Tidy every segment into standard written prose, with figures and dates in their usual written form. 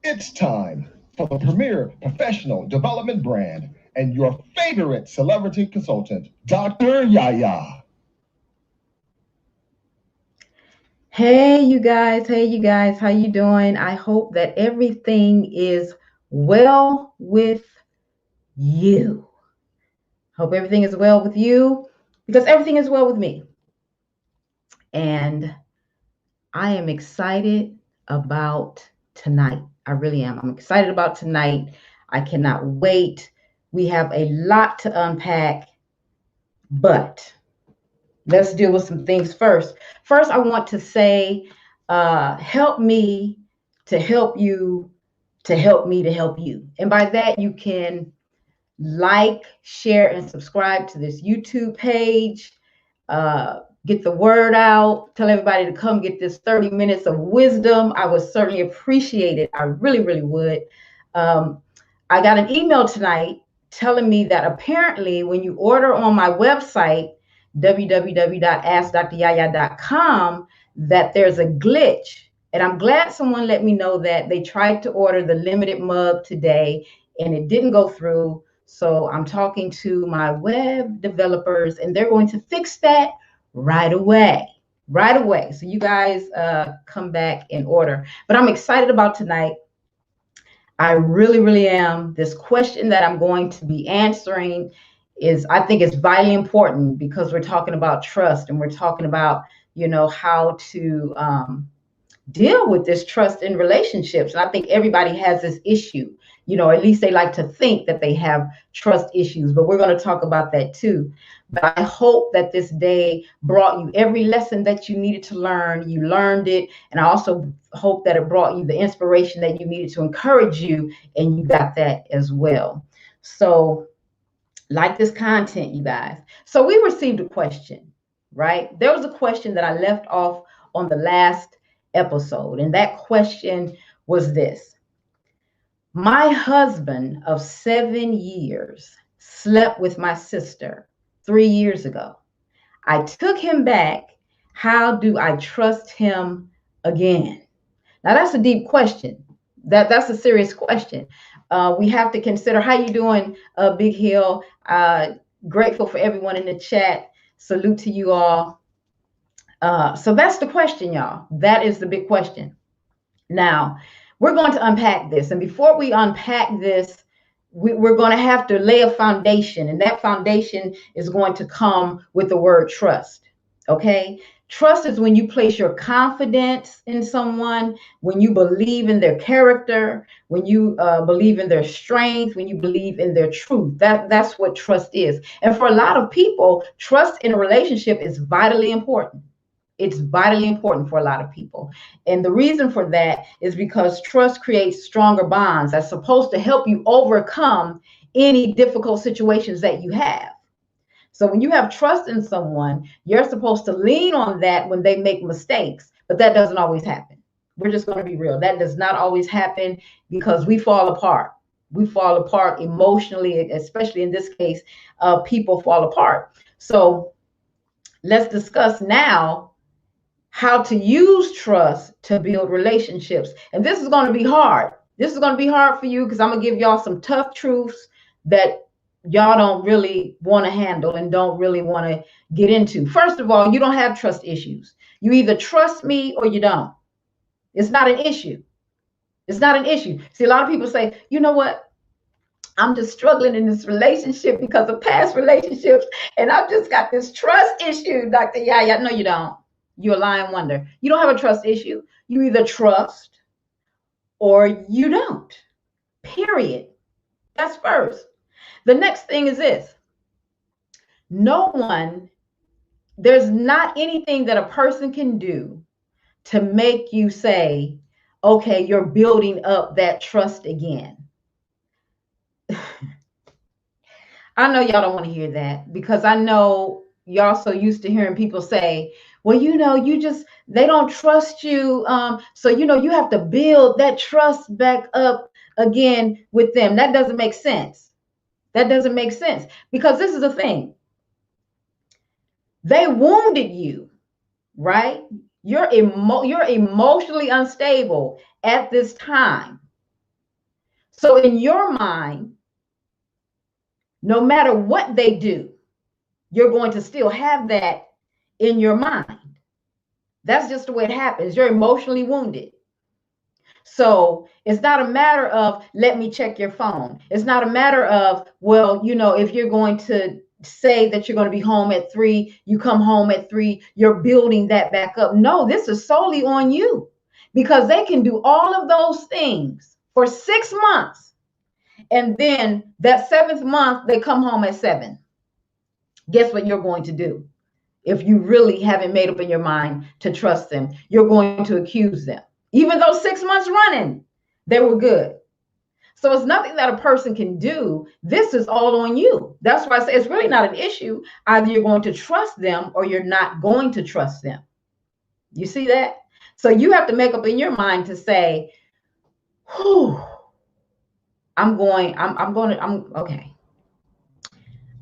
It's time for the premier professional development brand and your favorite celebrity consultant, Dr. YaYa. Hey you guys, how you doing? I hope that everything is well with you. Hope everything is well with you because everything is well with me. And I am excited about tonight. I really am. I'm excited about tonight. I cannot wait. We have a lot to unpack, but let's deal with some things first. First, I want to say, help me to help you, to help me to help you. And by that, you can like, share, and subscribe to this YouTube page. Get the word out. Tell everybody to come get this 30 minutes of wisdom. I would certainly appreciate it. I really, really would. Um, I got an email tonight telling me that apparently when you order on my website, www.askdryaya.com, that there's a glitch. And I'm glad someone let me know that they tried to order the limited mug today and it didn't go through. So I'm talking to my web developers and they're going to fix that right away. Right away. So you guys come back and order. But I'm excited about tonight. I really, really am. This question that I'm going to be answering is, I think it's vitally important because we're talking about trust and we're talking about, how to deal with this trust in relationships. And I think everybody has this issue. At least they like to think that they have trust issues, but we're going to talk about that too. But I hope that this day brought you every lesson that you needed to learn. You learned it. And I also hope that it brought you the inspiration that you needed to encourage you, and you got that as well. So, like this content, you guys. So, we received a question, right? There was a question that I left off on the last episode, and that question was this: my husband of 7 years slept with my sister 3 years ago. I took him back. How do I trust him again? Now that's a deep question. That's a serious question. We have to consider. How you doing, Big Hill? Grateful for everyone in the chat. Salute to you all. So that's the question, y'all. That is the big question. Now, we're going to unpack this. And before we unpack this, we're going to have to lay a foundation. And that foundation is going to come with the word trust. Okay? Trust is when you place your confidence in someone, when you believe in their character, when you believe in their strength, when you believe in their truth. That's what trust is. And for a lot of people, trust in a relationship is vitally important. It's vitally important for a lot of people. And the reason for that is because trust creates stronger bonds that's supposed to help you overcome any difficult situations that you have. So when you have trust in someone, you're supposed to lean on that when they make mistakes, but that doesn't always happen. We're just going to be real. That does not always happen because we fall apart. We fall apart emotionally, especially in this case, people fall apart. So let's discuss now how to use trust to build relationships. And this is going to be hard. This is going to be hard for you because I'm going to give y'all some tough truths that y'all don't really want to handle and don't really want to get into. First of all, you don't have trust issues. You either trust me or you don't. It's not an issue. It's not an issue. See, a lot of people say, you know what? I'm just struggling in this relationship because of past relationships, and I've just got this trust issue, Dr. YaYa. No, you don't. You're a lying wonder. You don't have a trust issue. You either trust or you don't. Period. That's first. The next thing is this: no one, there's not anything that a person can do to make you say, okay, you're building up that trust again. I know y'all don't want to hear that because I know y'all so used to hearing people say, well, they don't trust you. So, you have to build that trust back up again with them. That doesn't make sense. That doesn't make sense because this is the thing. They wounded you, right? You're emotionally unstable at this time. So in your mind, no matter what they do, you're going to still have that in your mind. That's just the way it happens. You're emotionally wounded. So it's not a matter of, let me check your phone. It's not a matter of, well, if you're going to say that you're going to be home at 3, you come home at 3, you're building that back up. No, this is solely on you, because they can do all of those things for 6 months. And then that 7th month, they come home at 7. Guess what you're going to do? If you really haven't made up in your mind to trust them, you're going to accuse them. Even though 6 months running, they were good. So it's nothing that a person can do. This is all on you. That's why I say it's really not an issue. Either you're going to trust them or you're not going to trust them. You see that? So you have to make up in your mind to say, whew, okay.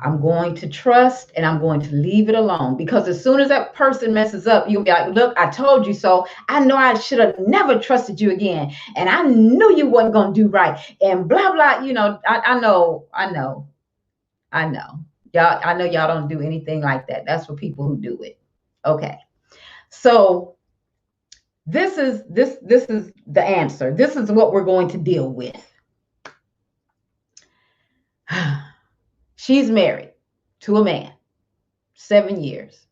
I'm going to trust and I'm going to leave it alone, because as soon as that person messes up, you'll be like, look, I told you so. I know I should have never trusted you again. And I knew you wasn't going to do right. And blah, blah, I know. Y'all, I know y'all don't do anything like that. That's for people who do it. Okay. So this is the answer. This is what we're going to deal with. She's married to a man, 7 years.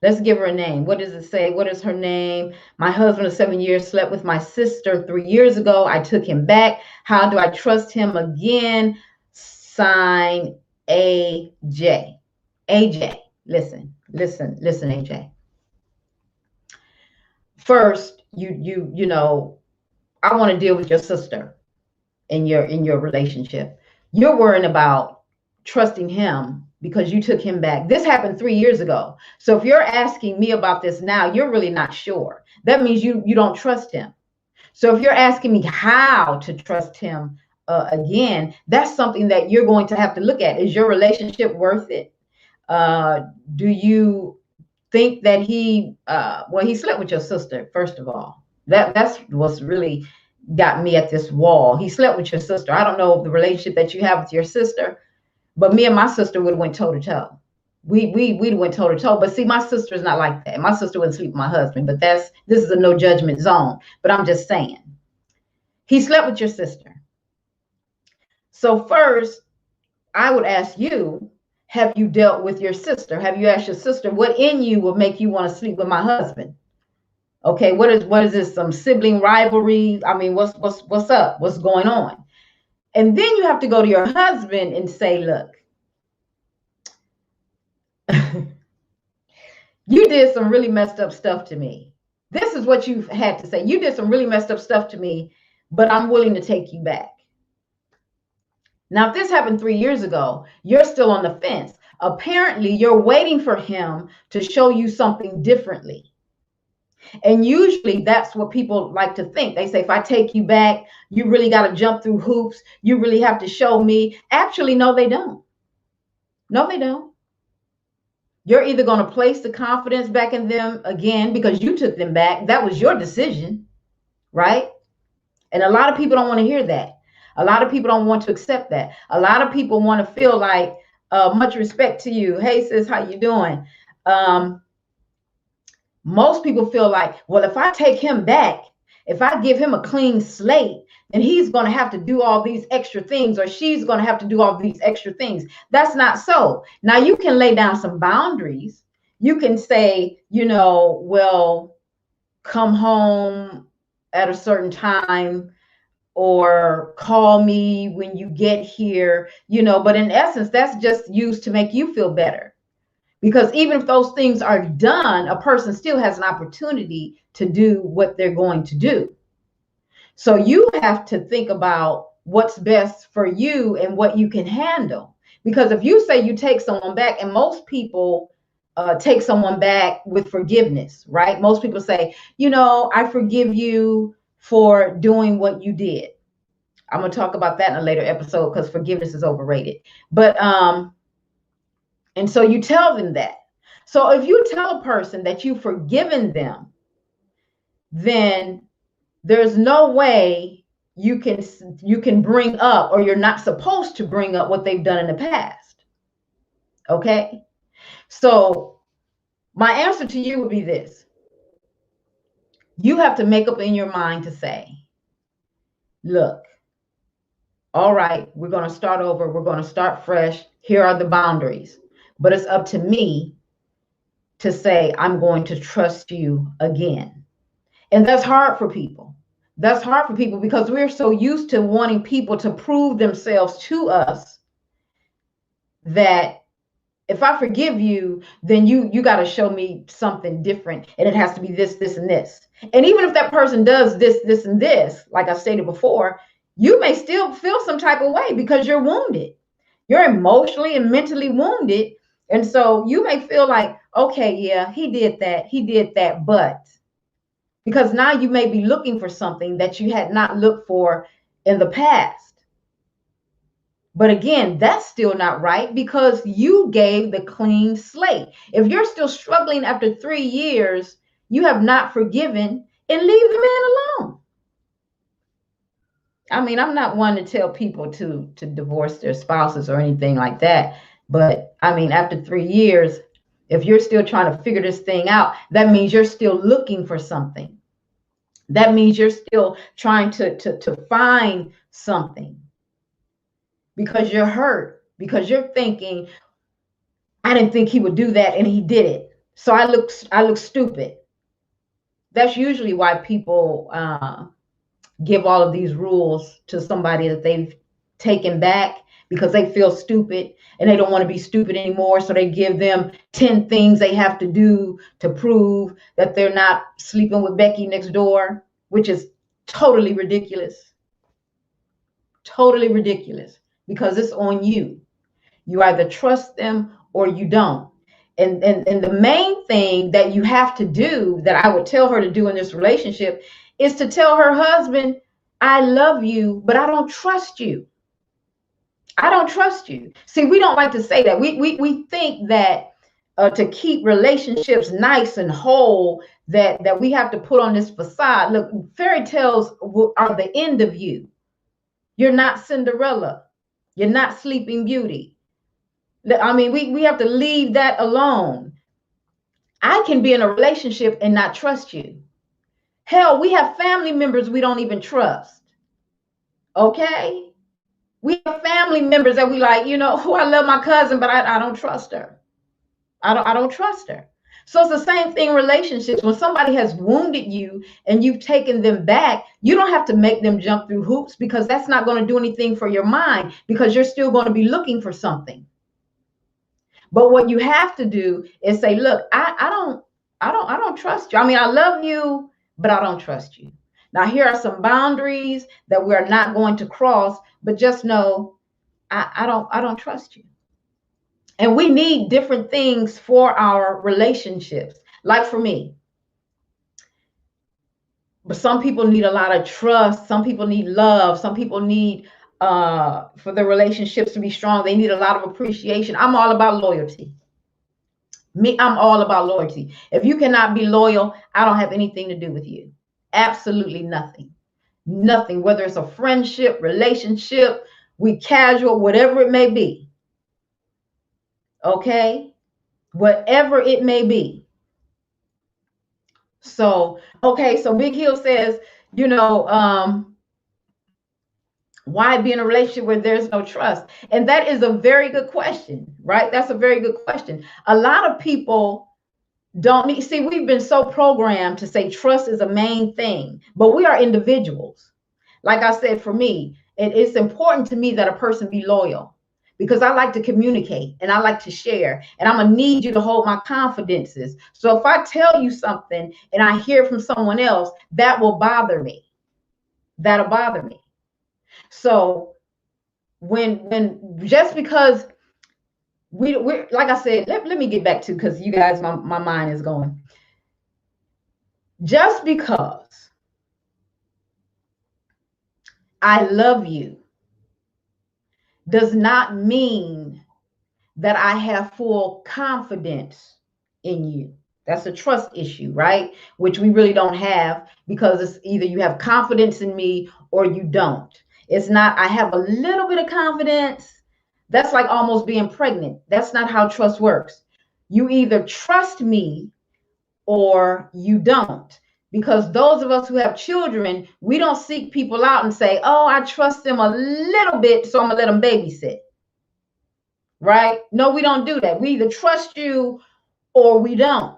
Let's give her a name. What does it say? What is her name? My husband of 7 years slept with my sister 3 years ago. I took him back. How do I trust him again? Sign AJ. AJ, listen, AJ. First, I want to deal with your sister in your relationship. You're worrying about trusting him because you took him back. This happened 3 years ago. So if you're asking me about this now, you're really not sure. That means you don't trust him. So if you're asking me how to trust him again, that's something that you're going to have to look at. Is your relationship worth it? Do you think that he slept with your sister, first of all? That's what's really got me at this wall. He slept with your sister. I don't know the relationship that you have with your sister, but me and my sister would have went toe to toe. We'd went toe to toe. But see, my sister is not like that. My sister wouldn't sleep with my husband, but this is a no judgment zone. But I'm just saying, he slept with your sister. So first, I would ask you, have you dealt with your sister? Have you asked your sister, what in you will make you want to sleep with my husband? Okay, what is this? Some sibling rivalry? I mean, what's up? What's going on? And then you have to go to your husband and say, look, you did some really messed up stuff to me. This is what you've had to say. You did some really messed up stuff to me, but I'm willing to take you back. Now, if this happened 3 years ago, you're still on the fence. Apparently, you're waiting for him to show you something differently. And usually that's what people like to think. They say, if I take you back, you really got to jump through hoops. You really have to show me. Actually, no, they don't. No, they don't. You're either going to place the confidence back in them again because you took them back. That was your decision, right? And a lot of people don't want to hear that. A lot of people don't want to accept that. A lot of people want to feel like, much respect to you. Hey, sis, how you doing? Most people feel like, well, if I take him back, if I give him a clean slate, then he's going to have to do all these extra things, or she's going to have to do all these extra things. That's not so. Now, you can lay down some boundaries. You can say, well, come home at a certain time, or call me when you get here, but in essence, that's just used to make you feel better. Because even if those things are done, a person still has an opportunity to do what they're going to do. So you have to think about what's best for you and what you can handle. Because if you say you take someone back, and most people take someone back with forgiveness, right? Most people say, I forgive you for doing what you did. I'm going to talk about that in a later episode because forgiveness is overrated. But, and so you tell them that. So if you tell a person that you've forgiven them, then there's no way you can bring up, or you're not supposed to bring up what they've done in the past. Okay? So my answer to you would be this. You have to make up in your mind to say, look, all right, we're going to start over. We're going to start fresh. Here are the boundaries. But it's up to me to say, I'm going to trust you again. And that's hard for people. That's hard for people because we're so used to wanting people to prove themselves to us that if I forgive you, then you got to show me something different. And it has to be this, this, and this. And even if that person does this, this, and this, like I stated before, you may still feel some type of way because you're wounded. You're emotionally and mentally wounded. And so you may feel like, okay, yeah, he did that, but because now you may be looking for something that you had not looked for in the past. But again, that's still not right because you gave the clean slate. If you're still struggling after 3 years, you have not forgiven, and leave the man alone. I mean, I'm not one to tell people to divorce their spouses or anything like that. But I mean, after 3 years, if you're still trying to figure this thing out, that means you're still looking for something. That means you're still trying to find something because you're hurt, because you're thinking, I didn't think he would do that and he did it. So I look stupid. That's usually why people give all of these rules to somebody that they've taken back because they feel stupid and they don't want to be stupid anymore. So they give them 10 things they have to do to prove that they're not sleeping with Becky next door, which is totally ridiculous. Totally ridiculous because it's on you. You either trust them or you don't. And the main thing that you have to do, that I would tell her to do in this relationship, is to tell her husband, I love you, but I don't trust you. I don't trust you. See, we don't like to say that. We think that to keep relationships nice and whole, that we have to put on this facade. Look, fairy tales are the end of you. You're not Cinderella. You're not Sleeping Beauty. I mean, we have to leave that alone. I can be in a relationship and not trust you. Hell, we have family members we don't even trust. Okay? We have family members that we like, I love my cousin, but I don't trust her. I don't trust her. So it's the same thing in relationships. When somebody has wounded you and you've taken them back, you don't have to make them jump through hoops because that's not going to do anything for your mind because you're still going to be looking for something. But what you have to do is say, look, I don't trust you. I mean, I love you, but I don't trust you. Now, here are some boundaries that we are not going to cross, but just know I don't trust you. And we need different things for our relationships. Like for me, but some people need a lot of trust. Some people need love. Some people need for the relationships to be strong. They need a lot of appreciation. I'm all about loyalty. I'm all about loyalty. If you cannot be loyal, I don't have anything to do with you. Absolutely nothing. Nothing, whether it's a friendship, relationship, we casual, whatever it may be. Okay? Whatever it may be. So, okay, so Big Hill says, why be in a relationship where there's no trust? And that is a very good question, right? That's a very good question. A lot of people don't need, see, we've been so programmed to say trust is a main thing, but we are individuals. Like I said, for me, it's important to me that a person be loyal because I like to communicate and I like to share, and I'm gonna need you to hold my confidences. So if I tell you something and I hear from someone else, that will bother me. That'll bother me. So when just because we're like I said, let me get back to, because you guys, my mind is going. Just because I love you does not mean that I have full confidence in you. That's a trust issue, right? Which we really don't have, because it's either you have confidence in me or you don't. It's not, I have a little bit of confidence. That's like almost being pregnant. That's not how trust works. You either trust me or you don't. Because those of us who have children, we don't seek people out and say, oh, I trust them a little bit, so I'm going to let them babysit. Right? No, we don't do that. We either trust you or we don't.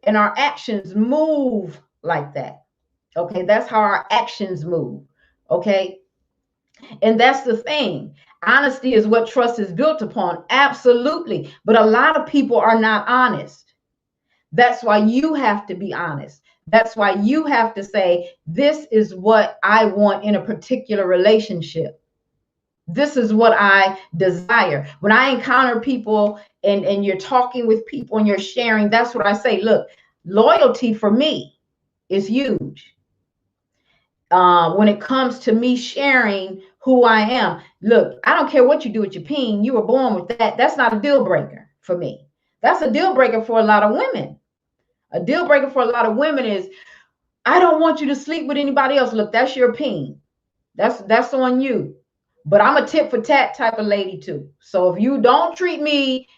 And our actions move like that. Okay, that's how our actions move. Okay, and that's the thing. Honesty is what trust is built upon. Absolutely. But a lot of people are not honest. That's why you have to be honest. That's why you have to say, this is what I want in a particular relationship. This is what I desire. When I encounter people and you're talking with people and you're sharing, that's what I say. Look, loyalty for me is huge. When it comes to me sharing who I am, look, I don't care what you do with your peen. You were born with that. That's not a deal breaker for me. That's a deal breaker for a lot of women. A deal breaker for a lot of women is, I don't want you to sleep with anybody else. Look, that's your peen. That's on you. But I'm a tit for tat type of lady too. So if you don't treat me,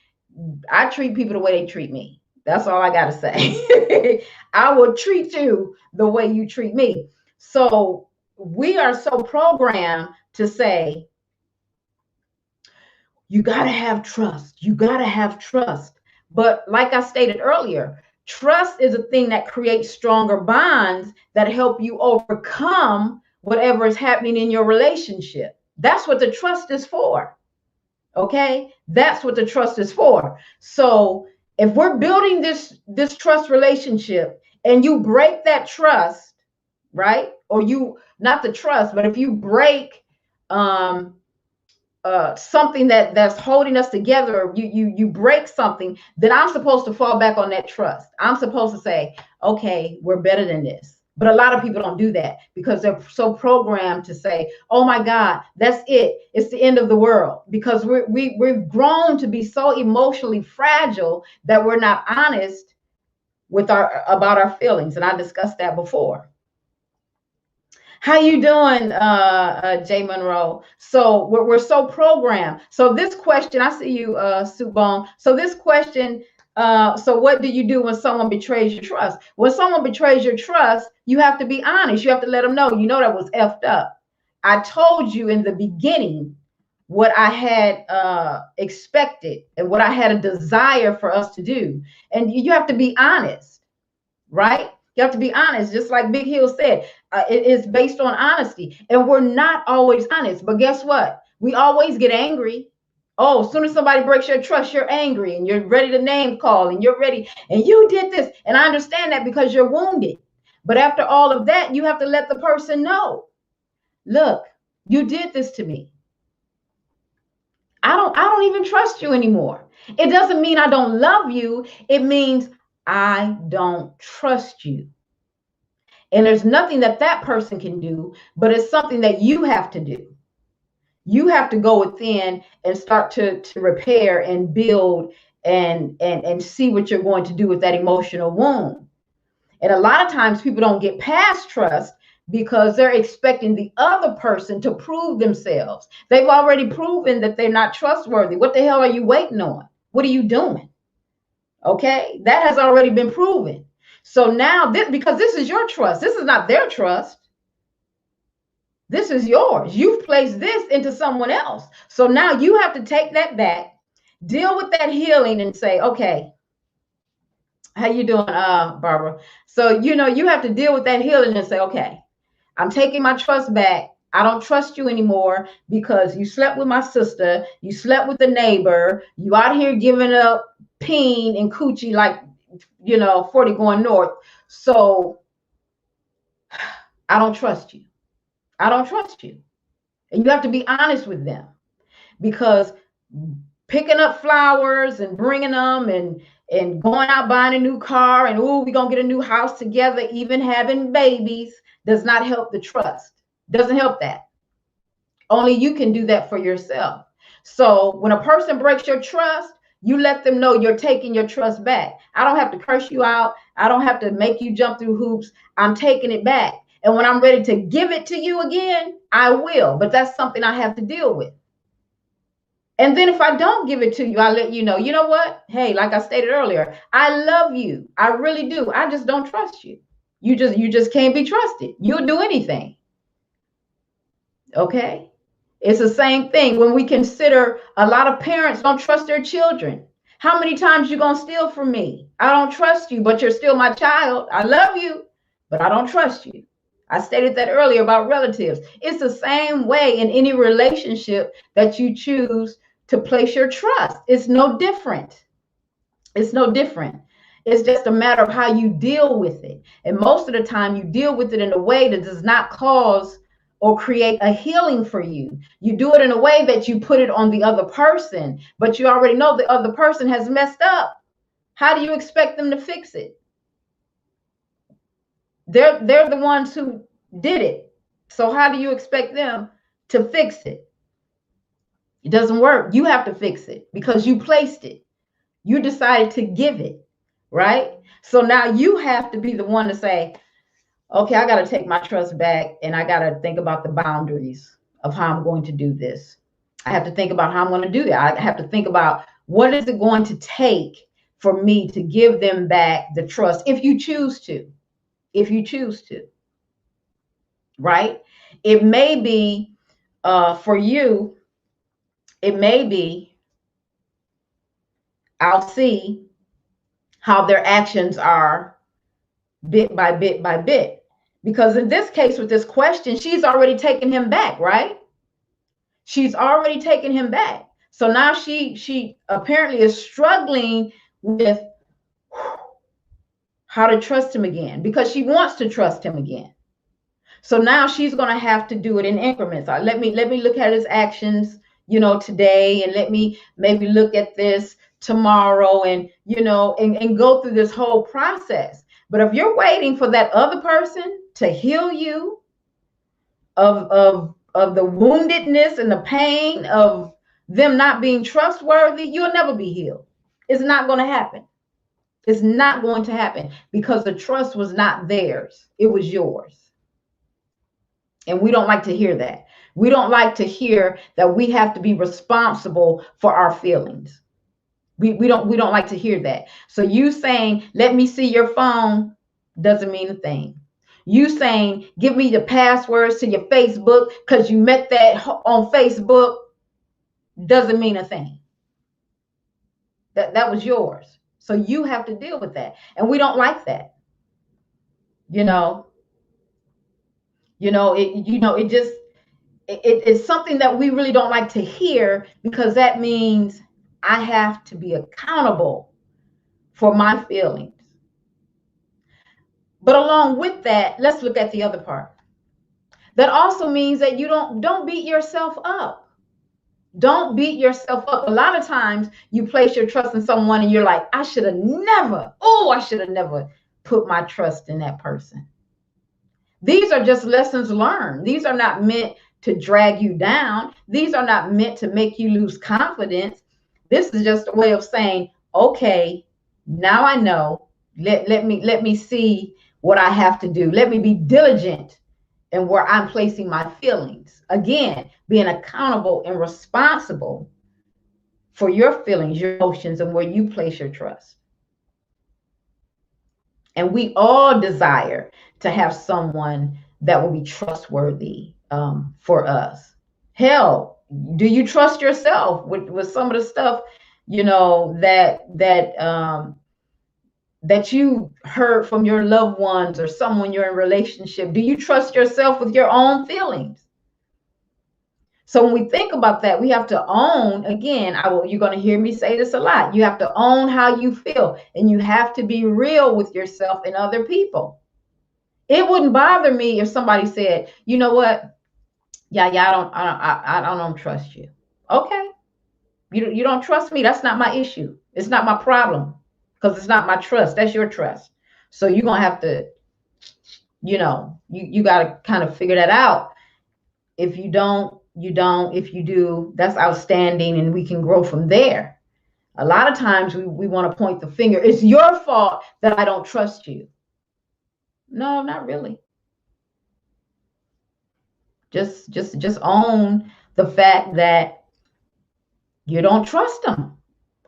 I treat people the way they treat me. That's all I got to say. I will treat you the way you treat me. So we are so programmed to say, you got to have trust. You got to have trust. But like I stated earlier, trust is a thing that creates stronger bonds that help you overcome whatever is happening in your relationship. That's what the trust is for. Okay? That's what the trust is for. So if we're building this trust relationship and you break that trust, right? Or you, not the trust, but if you break something that's holding us together, you break something, then I'm supposed to fall back on that trust. I'm supposed to say, okay, we're better than this. But a lot of people don't do that because they're so programmed to say, oh my God, that's it. It's the end of the world. Because we've grown to be so emotionally fragile that we're not honest with about our feelings. And I discussed that before. How you doing, Jay Monroe? So we're so programmed. So this question, I see you, Subong. So this question, so what do you do when someone betrays your trust? When someone betrays your trust, you have to be honest. You have to let them know, that was effed up. I told you in the beginning what I had expected and what I had a desire for us to do. And you have to be honest, right? You have to be honest. Just like Big Hill said, it is based on honesty. And we're not always honest. But guess what? We always get angry. Oh, as soon as somebody breaks your trust, you're angry and you're ready to name call and you're ready. And you did this. And I understand that because you're wounded. But after all of that, you have to let the person know, look, you did this to me. I don't even trust you anymore. It doesn't mean I don't love you. It means I don't trust you. And there's nothing that person can do, but it's something that you have to do. You have to go within and start to repair and build and see what you're going to do with that emotional wound. And a lot of times people don't get past trust because they're expecting the other person to prove themselves. They've already proven that they're not trustworthy. What the hell are you waiting on? What are you doing? Okay, that has already been proven. So now, because this is your trust, this is not their trust. This is yours. You've placed this into someone else. So now you have to take that back, deal with that healing and say, okay, how you doing, Barbara? So, you have to deal with that healing and say, okay, I'm taking my trust back. I don't trust you anymore because you slept with my sister. You slept with the neighbor. You out here giving up peen and coochie like, 40 going north. So I don't trust you. I don't trust you. And you have to be honest with them, because picking up flowers and bringing them and going out buying a new car and, we're going to get a new house together, even having babies, does not help the trust. Doesn't help that. Only you can do that for yourself. So when a person breaks your trust, You let them know you're taking your trust back. I don't have to curse you out. I don't have to make you jump through hoops. I'm taking it back. And when I'm ready to give it to you again, I will. But that's something I have to deal with. And then if I don't give it to you, I'll let you know what? Hey, like I stated earlier, I love you. I really do. I just don't trust you. You just can't be trusted. You'll do anything. Okay? It's the same thing when we consider a lot of parents don't trust their children. How many times you gonna steal from me? I don't trust you, but you're still my child. I love you, but I don't trust you. I stated that earlier about relatives. It's the same way in any relationship that you choose to place your trust. It's no different. It's no different. It's just a matter of how you deal with it. And most of the time you deal with it in a way that does not cause or create a healing for you. You do it in a way that you put it on the other person, but you already know the other person has messed up. How do you expect them to fix it? They're the ones who did it. So how do you expect them to fix it? It doesn't work. You have to fix it because you placed it. You decided to give it, right? So now you have to be the one to say, okay, I got to take my trust back and I got to think about the boundaries of how I'm going to do this. I have to think about how I'm going to do that. I have to think about what is it going to take for me to give them back the trust if you choose to. If you choose to, right? It may be for you, it may be, I'll see how their actions are bit by bit by bit. Because in this case, with this question, she's already taken him back, right? She's already taken him back. So now she apparently is struggling with how to trust him again because she wants to trust him again. So now she's going to have to do it in increments. Let me look at his actions, today, and let me maybe look at this tomorrow, and and go through this whole process. But if you're waiting for that other person to heal you of the woundedness and the pain of them not being trustworthy, you'll never be healed. It's not going to happen. It's not going to happen because the trust was not theirs. It was yours. And we don't like to hear that. We don't like to hear that we have to be responsible for our feelings. We don't like to hear that. So you saying, let me see your phone, doesn't mean a thing. You saying, give me the passwords to your Facebook because you met that on Facebook, doesn't mean a thing. That was yours. So you have to deal with that. And we don't like that. It's something that we really don't like to hear because that means I have to be accountable for my feelings. But along with that, let's look at the other part. That also means that you don't beat yourself up. Don't beat yourself up. A lot of times you place your trust in someone and you're like, I should have never put my trust in that person. These are just lessons learned. These are not meant to drag you down. These are not meant to make you lose confidence. This is just a way of saying, okay, now I know. Let me see what I have to do. Let me be diligent in where I'm placing my feelings. Again, being accountable and responsible for your feelings, your emotions, and where you place your trust. And we all desire to have someone that will be trustworthy for us. Hell, do you trust yourself with some of the stuff, that you heard from your loved ones or someone you're in a relationship? Do you trust yourself with your own feelings? So when we think about that, we have to own, again, you're going to hear me say this a lot. You have to own how you feel, and you have to be real with yourself and other people. It wouldn't bother me if somebody said, you know what? Yeah, I don't trust you. Okay. You don't trust me. That's not my issue. It's not my problem because it's not my trust. That's your trust. So you're going to have to, you got to kind of figure that out. If you don't, you don't. If you do, that's outstanding, and we can grow from there. A lot of times we want to point the finger. It's your fault that I don't trust you. No, not really. Just own the fact that you don't trust them.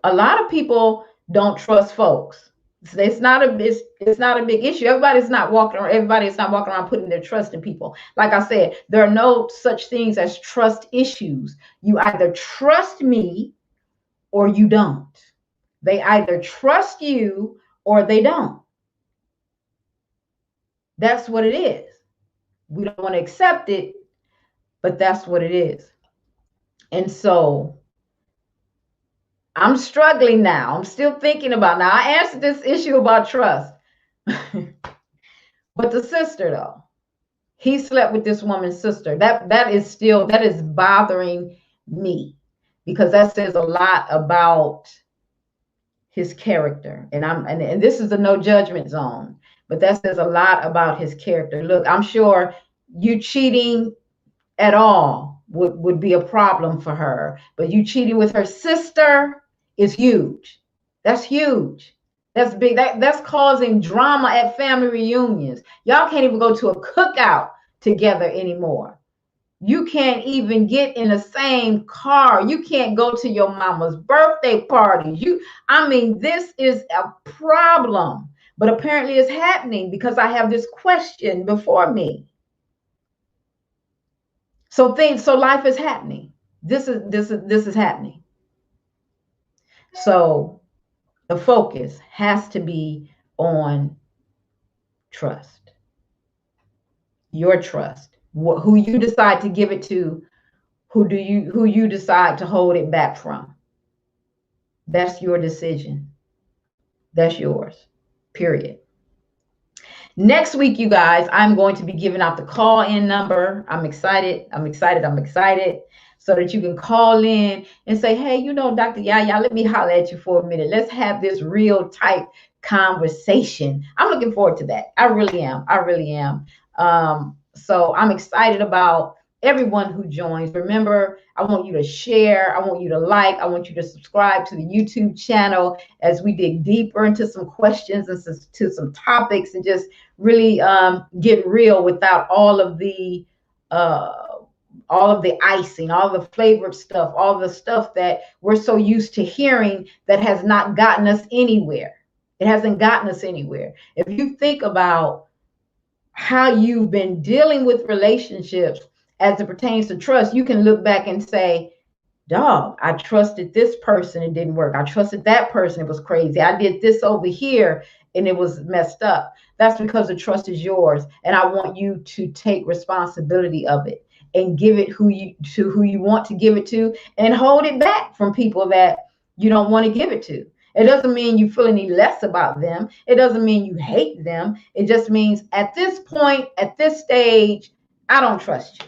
A lot of people don't trust folks. It's not a big issue. Everybody's not walking around putting their trust in people. Like I said, there are no such things as trust issues. You either trust me or you don't. They either trust you or they don't. That's what it is. We don't want to accept it, but that's what it is. And so I'm struggling now. I'm still thinking about now. I answered this issue about trust. But the sister, though, he slept with this woman's sister. That is bothering me, because that says a lot about his character. And this is a no judgment zone, but that says a lot about his character. Look, I'm sure you cheating at all would be a problem for her, but you cheating with her sister is huge. That's huge. That's big. That's causing drama at family reunions. Y'all can't even go to a cookout together anymore. You can't even get in the same car. You can't go to your mama's birthday party. This is a problem. But apparently it's happening because I have this question before me. So life is happening. This is happening. So the focus has to be on trust. Your trust. Who you decide to give it to, who you decide to hold it back from. That's your decision. That's yours. Period. Next week, you guys, I'm going to be giving out the call-in number. I'm excited, so that you can call in and say, hey, Dr. YaYa, let me holler at you for a minute. Let's have this real type conversation. I'm looking forward to that. I really am. So I'm excited about everyone who joins. Remember, I want you to share. I want you to like. I want you to subscribe to the YouTube channel as we dig deeper into some questions and to some topics, and just really get real without all of the icing, all the flavored stuff, all the stuff that we're so used to hearing that has not gotten us anywhere. It hasn't gotten us anywhere. If you think about how you've been dealing with relationships as it pertains to trust, you can look back and say, dog, I trusted this person, it didn't work. I trusted that person, it was crazy. I did this over here and it was messed up. That's because the trust is yours. And I want you to take responsibility of it and give it who you want to give it to, and hold it back from people that you don't want to give it to. It doesn't mean you feel any less about them. It doesn't mean you hate them. It just means at this point, at this stage, I don't trust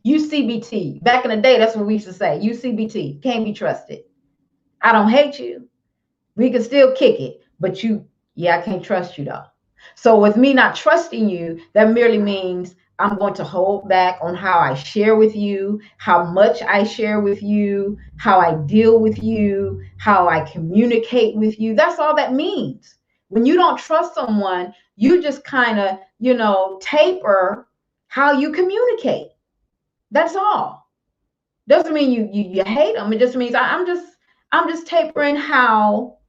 you. UCBT. Back in the day, that's what we used to say. UCBT. Can't be trusted. I don't hate you. We can still kick it. But I can't trust you though. So with me not trusting you, that merely means I'm going to hold back on how I share with you, how much I share with you, how I deal with you, how I communicate with you. That's all that means. When you don't trust someone, you just kind of, taper how you communicate. That's all. Doesn't mean you hate them. It just means I'm just tapering how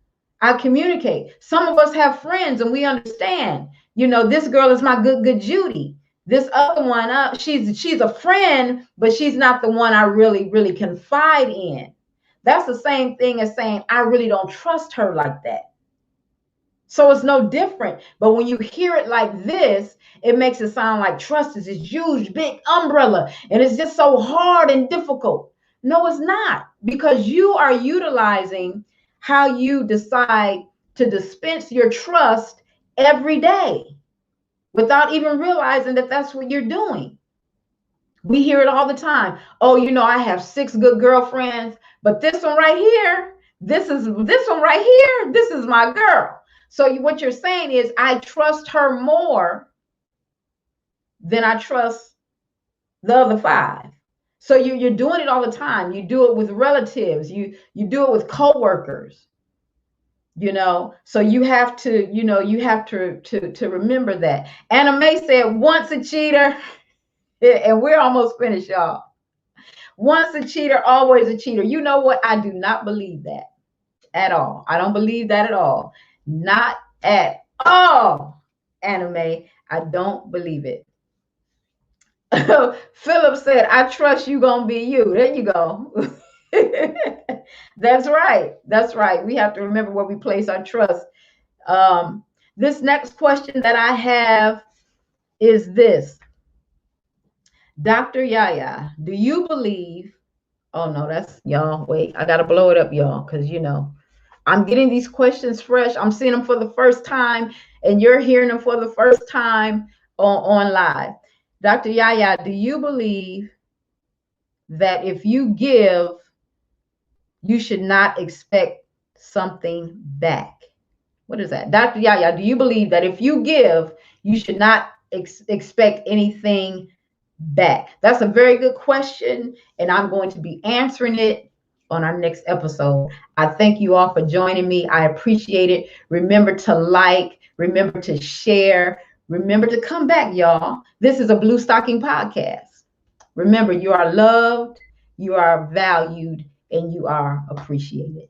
I communicate. Some of us have friends and we understand, this girl is my good Judy. This other one, she's a friend, but she's not the one I really, really confide in. That's the same thing as saying, I really don't trust her like that. So it's no different. But when you hear it like this, it makes it sound like trust is this huge, big umbrella, and it's just so hard and difficult. No, it's not, because you are utilizing how you decide to dispense your trust every day, without even realizing that that's what you're doing. We hear it all the time. Oh, I have 6 good girlfriends, but this one right here, this one right here, this is my girl. So what you're saying is, I trust her more than I trust the other 5. So you're doing it all the time. You do it with relatives. You do it with coworkers. So you have to, to remember that. Anna Mae said, once a cheater, and we're almost finished, y'all. Once a cheater, always a cheater. You know what? I do not believe that at all. I don't believe that at all. Not at all, Anna Mae. I don't believe it. Philip said, I trust you gonna be you. There you go. That's right. That's right. We have to remember where we place our trust. This next question that I have is this. Dr. YaYa, do you believe? Oh no, that's y'all. Wait, I gotta blow it up, y'all, because I'm getting these questions fresh. I'm seeing them for the first time, and you're hearing them for the first time on live. Dr. YaYa, do you believe that if you give, you should not expect something back? What is that? Dr. YaYa, do you believe that if you give, you should not expect anything back? That's a very good question, and I'm going to be answering it on our next episode. I thank you all for joining me. I appreciate it. Remember to like, remember to share, remember to come back, y'all. This is a Blue Stocking podcast. Remember, you are loved, you are valued, and you are appreciated.